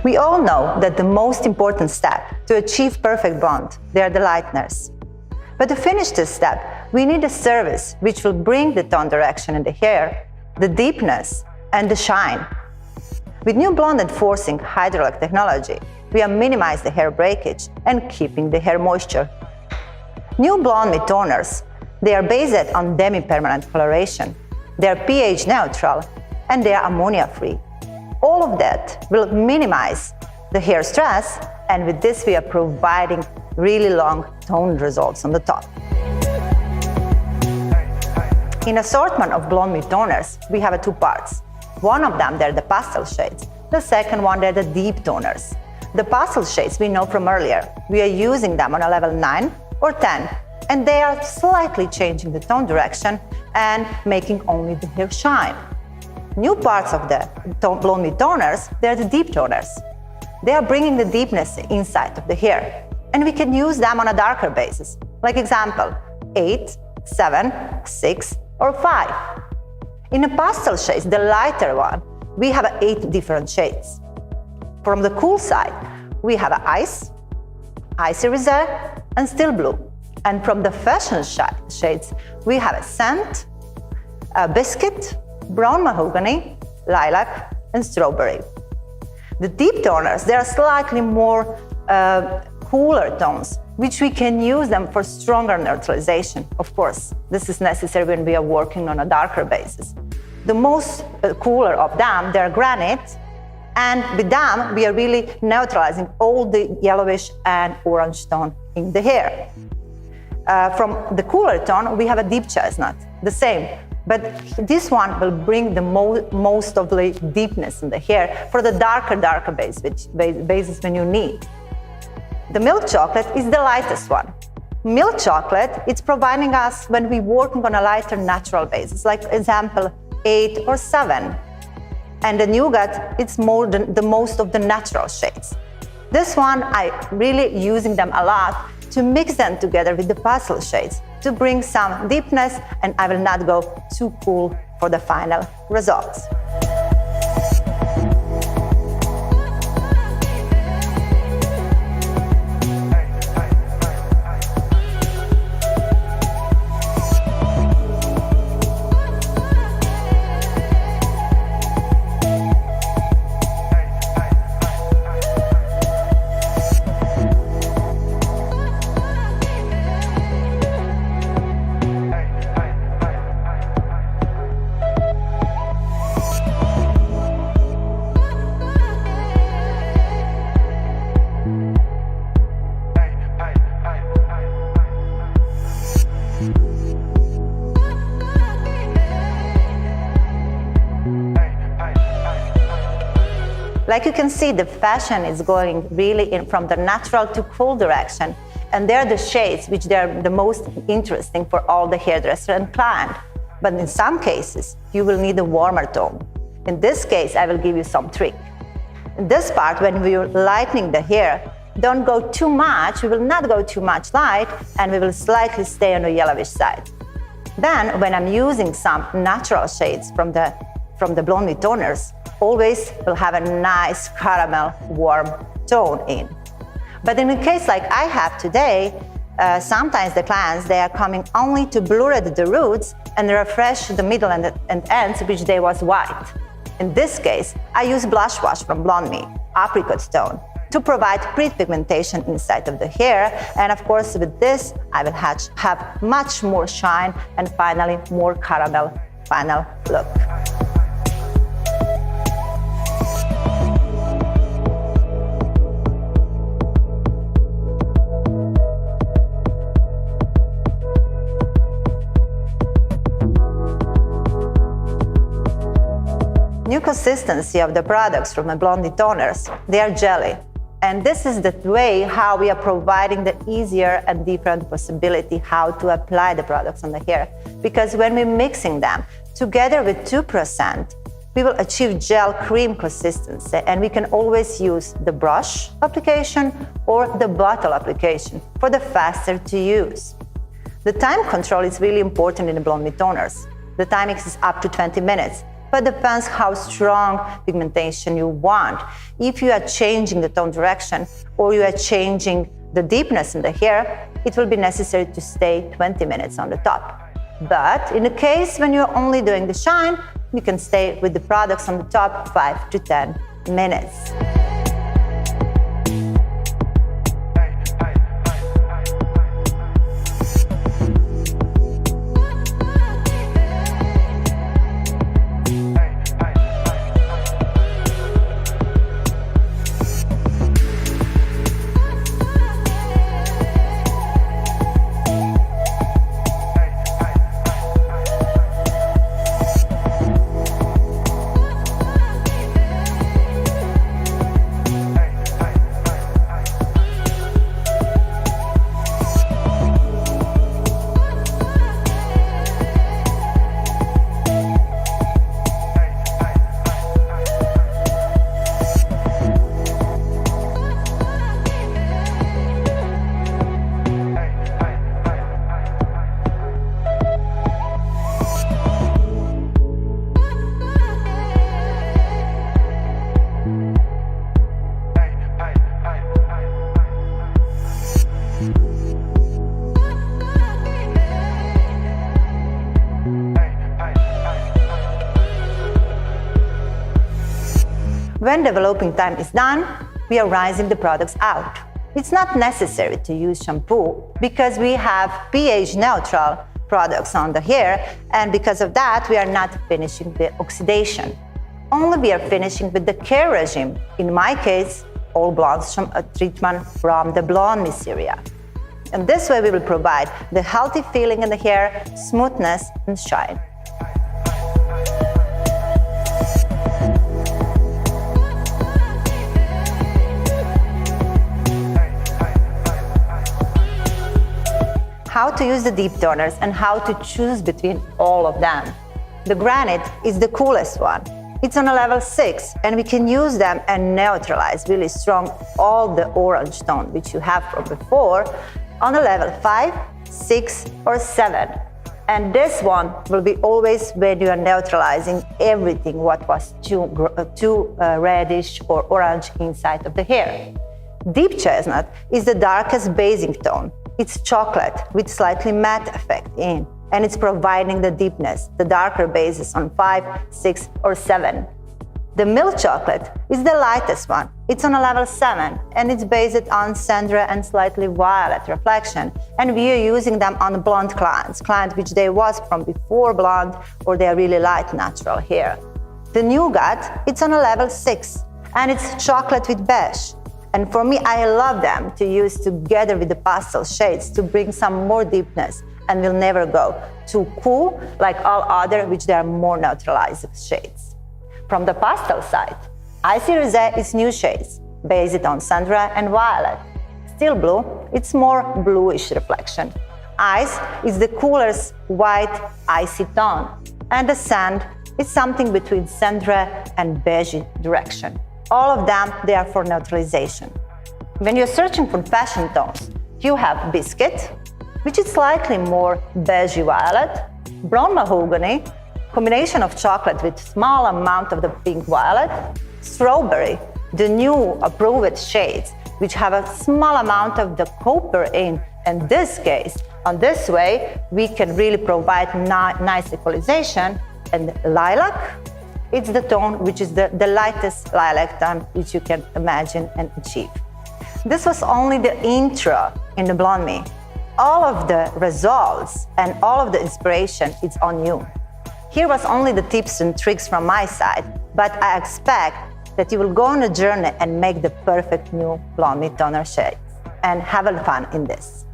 We all know that the most important step to achieve perfect blonde, they are the lighteners. But to finish this step, we need a service which will bring the tone direction in the hair, the deepness, and the shine. With new blonde enforcing hydraulic technology, we are minimizing the hair breakage and keeping the hair moisture. New BlondMe toners, they are based on demi-permanent coloration. They are pH neutral and they are ammonia-free. All of that will minimize the hair stress, and with this we are providing really long toned results on the top. In assortment of BlondMe toners, we have two parts. One of them, they're the pastel shades. The second one, they're the deep toners. The pastel shades we know from earlier. We are using them on a level 9 or 10, and they are slightly changing the tone direction and making only the hair shine. New parts of the BlondMe toners, they're the deep toners. They are bringing the deepness inside of the hair, and we can use them on a darker basis. Like example, 8, 7, 6, or 5. In the pastel shades, the lighter one, we have 8 different shades. From the cool side, we have ice, icy rosé, and steel blue. And from the fashion shades, we have a scent, a biscuit, brown mahogany, lilac, and strawberry. The deep toners, they are slightly more cooler tones, which we can use them for stronger neutralization. Of course, this is necessary when we are working on a darker basis. The most cooler of them, they're granite, and with them, we are really neutralizing all the yellowish and orange tone in the hair. From the cooler tone, we have a deep chestnut, the same, but this one will bring the most of the deepness in the hair for the darker basis when you need. The milk chocolate is the lightest one. Milk chocolate, it's providing us when we're working on a lighter natural basis, like example 8 or 7. And the nougat, it's more than the most of the natural shades. This one, I really using them a lot to mix them together with the pastel shades to bring some deepness, and I will not go too cool for the final results. Like you can see, the fashion is going really in from the natural to cool direction, and they're the shades which they're the most interesting for all the hairdresser and client. But in some cases, you will need a warmer tone. In this case, I will give you some trick. In this part, when we're lightening the hair, don't go too much, we will not go too much light, and we will slightly stay on the yellowish side. Then, when I'm using some natural shades from the BlondMe toners, always will have a nice caramel warm tone in. But in a case like I have today, sometimes the clients, they are coming only to blur the roots and refresh the middle and ends, which they was white. In this case, I use blush wash from BlondMe, apricot tone, to provide pre-pigmentation inside of the hair. And of course, with this, I will have much more shine and finally more caramel final look. New consistency of the products from the BlondMe toners, they are jelly. And this is the way how we are providing the easier and different possibility how to apply the products on the hair. Because when we're mixing them together with 2%, we will achieve gel cream consistency, and we can always use the brush application or the bottle application for the faster to use. The time control is really important in the BlondMe toners. The timing is up to 20 minutes. but depends how strong pigmentation you want. If you are changing the tone direction or you are changing the deepness in the hair, it will be necessary to stay 20 minutes on the top. But in the case when you're only doing the shine, you can stay with the products on the top 5 to 10 minutes. When developing time is done, we are rinsing the products out. It's not necessary to use shampoo because we have pH neutral products on the hair, and because of that, we are not finishing the oxidation. Only we are finishing with the care regime. In my case, all blondes treatment from the BlondMe series. And this way we will provide the healthy feeling in the hair, smoothness and shine. How to use the deep toners and how to choose between all of them. The granite is the coolest one. It's on a level 6 and we can use them and neutralize really strong all the orange tone which you have from before on a level 5, 6 or 7. And this one will be always when you are neutralizing everything what was too reddish or orange inside of the hair. Deep chestnut is the darkest basing tone. It's chocolate with slightly matte effect in, and it's providing the deepness, the darker bases on 5, 6 or 7. The milk chocolate is the lightest one. It's on a level 7 and it's based on cendre and slightly violet reflection. And we are using them on blonde clients which they was from before blonde or they are really light natural hair. The nougat, it's on a level 6 and it's chocolate with beige. And for me, I love them to use together with the pastel shades to bring some more deepness and will never go too cool like all other which they are more neutralized shades. From the pastel side, Icy Rosé is new shades based on cendre and violet. Steel Blue, it's more bluish reflection. Ice is the coolest white icy tone. And the Sand is something between cendre and beige direction. All of them, they are for neutralization. When you're searching for fashion tones, you have Biscuit, which is slightly more beige violet, Brown Mahogany, combination of chocolate with small amount of the pink violet, Strawberry, the new approved shades, which have a small amount of the copper in this case. On this way, we can really provide nice equalization. And Lilac, it's the tone which is the lightest lilac tone which you can imagine and achieve. This was only the intro in the BlondMe. All of the results and all of the inspiration is on you. Here was only the tips and tricks from my side, but I expect that you will go on a journey and make the perfect new BlondMe toner shades and have fun in this.